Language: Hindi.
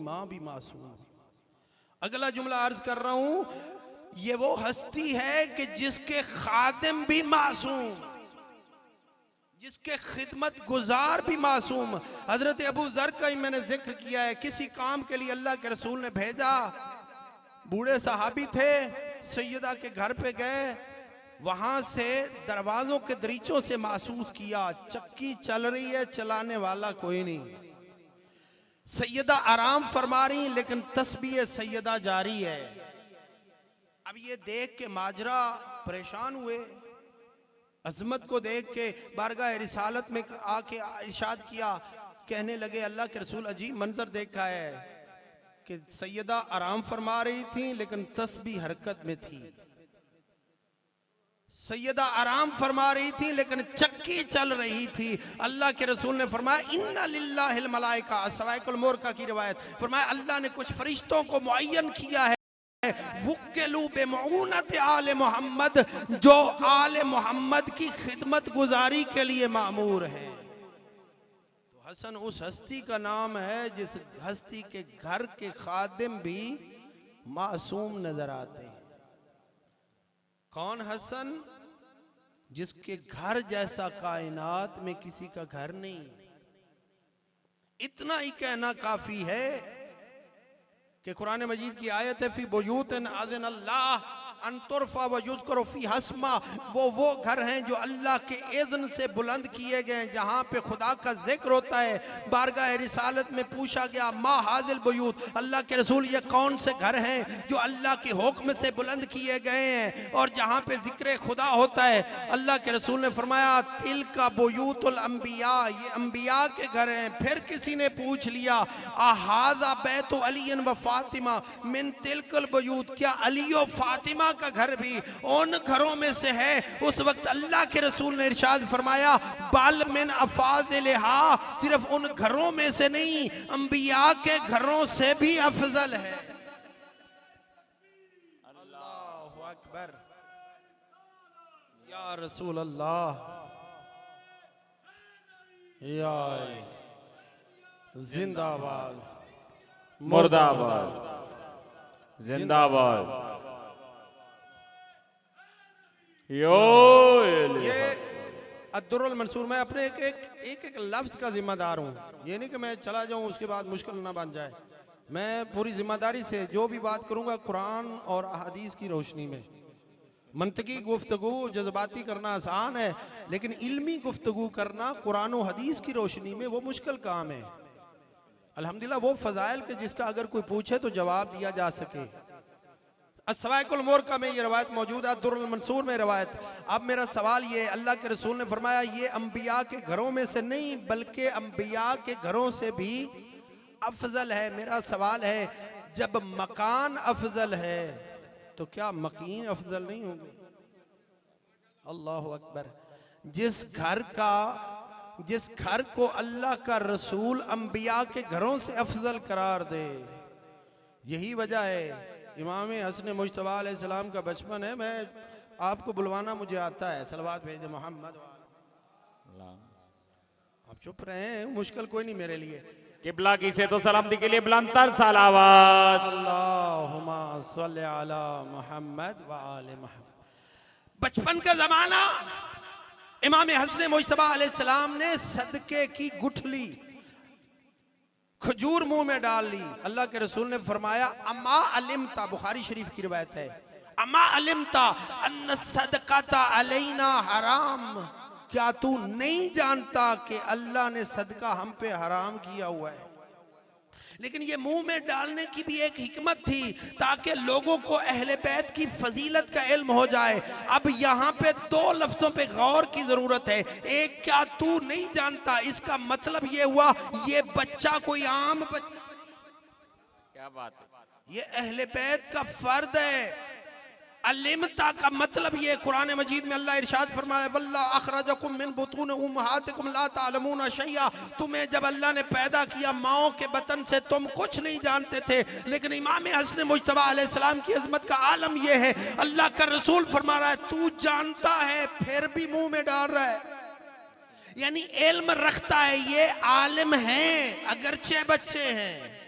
माँ भी मासूम। अगला जुमला अर्ज कर रहा हूं, ये वो हस्ती है कि जिसके खादिम भी मासूम, जिसके खिदमत गुजार भी मासूम। हजरत अबू जर का ही मैंने जिक्र किया है, किसी काम के लिए अल्लाह के रसूल ने भेजा, बूढ़े सहाबी थे, सैयदा के घर पे गए, वहां से दरवाजों के दरीचों से महसूस किया चक्की चल रही है, चलाने वाला कोई नहीं। सैयदा आराम फरमा रही लेकिन तस्बीह सैयदा जारी है। अब ये देख के माजरा परेशान हुए, अजमत को देख के बारगाह रिसालत में आके इरशाद किया, कहने लगे अल्लाह के रसूल अजीब मंजर देखा है कि सैयदा आराम फरमा रही थी लेकिन तस्बीह हरकत में थी। सैयदा आराम फरमा रही थी लेकिन चक्की चल रही थी। अल्लाह के रसूल ने फरमाया इन्ना लिल्लाहिल मलाइका, सवाइकुल मोरका की रिवायत, फरमाया अल्लाह ने कुछ फरिश्तों को मुअय्यन किया है, वुक्किलू बिमऊनत आले मोहम्मद, जो आले मोहम्मद की खिदमत गुजारी के लिए मामूर है। तो हसन उस हस्ती का नाम है जिस हस्ती के घर के खादिम भी मासूम नजर आते हैं। कौन हसन? जिसके घर जैसा कायनात में किसी का घर नहीं। इतना ही कहना काफी है कि कुरान मजीद की आयत है, फी बुयूतिन अज़न अल्लाह अन तुरफा व युज़करू फी हस्मा, वो घर हैं जो अल्लाह के इज़्न से बुलंद किए गए, जहाँ पे खुदा का जिक्र होता है। बारगाह रिसालत में पूछा गया मा हाज़िल बुयूत, अल्लाह के रसूल ये कौन से घर हैं जो अल्लाह के हुक्म से बुलंद किए गए हैं और जहाँ पे जिक्र खुदा होता है। अल्लाह के रसूल ने फरमाया तिलका बुयूतुल अंबिया, ये अंबिया के घर हैं। फिर किसी ने पूछ लिया आहाज़ा बैतु अलीन व फातिमा मिन तिलकल बुयूत, क्या अली व फातिमा का घर भी उन घरों में से है? उस वक्त अल्लाह के रसूल ने इरशाद फरमाया बल मिन अफाज़िलहा, सिर्फ उन घरों में से नहीं, अंबिया के घरों से भी अफजल है। अल्लाहु अकबर, या रसूल अल्लाह, या जिंदाबाद मुर्दाबाद, जिंदाबाद। ये अद्दुर्रुल मंसूर, मैं अपने एक लफ्ज का जिम्मेदार हूँ। ये नहीं कि मैं चला जाऊँ उसके बाद मुश्किल ना बन जाए। मैं पूरी जिम्मेदारी से जो भी बात करूँगा कुरान और अहादीस की रोशनी में। मंतकी गुफ्तगू जज्बाती करना आसान है, लेकिन इल्मी गुफ्तगू करना कुरान और हदीस की रोशनी में वो मुश्किल काम है। अल्हम्दुलिल्लाह वो फजाइल के जिसका अगर कोई पूछे तो जवाब दिया जा सके। सवाइकुल मोरका में ये रवायत मौजूद है, दुर्रुल मंसूर में रवायत। अब मेरा सवाल ये, अल्लाह के रसूल ने फरमाया ये अंबिया के घरों में से नहीं बल्कि अंबिया के घरों से भी अफजल है। मेरा सवाल है, जब मकान अफजल है तो क्या मकीन अफजल नहीं होंगे? अल्लाह अकबर। जिस घर को अल्लाह का रसूल अंबिया के घरों से अफजल करार दे, यही वजह है। इमाम हसन मुज्तबा अलैहिस्सलाम का बचपन है, मैं आपको बुलवाना मुझे आता है, सलवात भेजे मोहम्मद। आप चुप रहे, मुश्किल कोई नहीं मेरे लिए। किबला की से तो सलामती के लिए बुलंदतर सलावत, अल्लाहुम्मा सल्ली अला मुहम्मद व आले मुहम्मद। बचपन का जमाना, इमाम हसन मुज्तबा अलैहिस्सलाम ने सदके की गुठली खजूर मुंह में डाल ली। अल्लाह के रसूल ने फरमाया अम्मा अलिमता, बुखारी शरीफ की रिवायत है, अम्मा अलिमता अन्न सदकाता अलैना हराम, क्या तू नहीं जानता कि अल्लाह ने सदका हम पे हराम किया हुआ है? लेकिन ये मुंह में डालने की भी एक हिकमत थी ताकि लोगों को अहले बैत की फजीलत का इल्म हो जाए। अब यहाँ पे दो लफ्जों पे गौर की जरूरत है। एक, क्या तू नहीं जानता, इसका मतलब ये हुआ ये बच्चा कोई आम बच्चा, क्या बात है, ये अहले बैत का फर्द है। अलिमता का मतलब ये, कुरान मजीद में अल्लाह इरशाद फरमाया वल्ला अखरजकुम मिन बुतून उम्महातिकुम ला तालमूना शैया, तुम्हें जब अल्लाह ने पैदा किया माओ के बतन से तुम कुछ नहीं जानते थे। लेकिन इमाम हसन मुज्तबा अलैहिस्सलाम की अजमत का आलम यह है, अल्लाह का रसूल फरमा रहा है तू जानता है फिर भी मुंह में डाल रहा है, यानी इल्म रखता है, ये आलिम है अगरचे बच्चे हैं।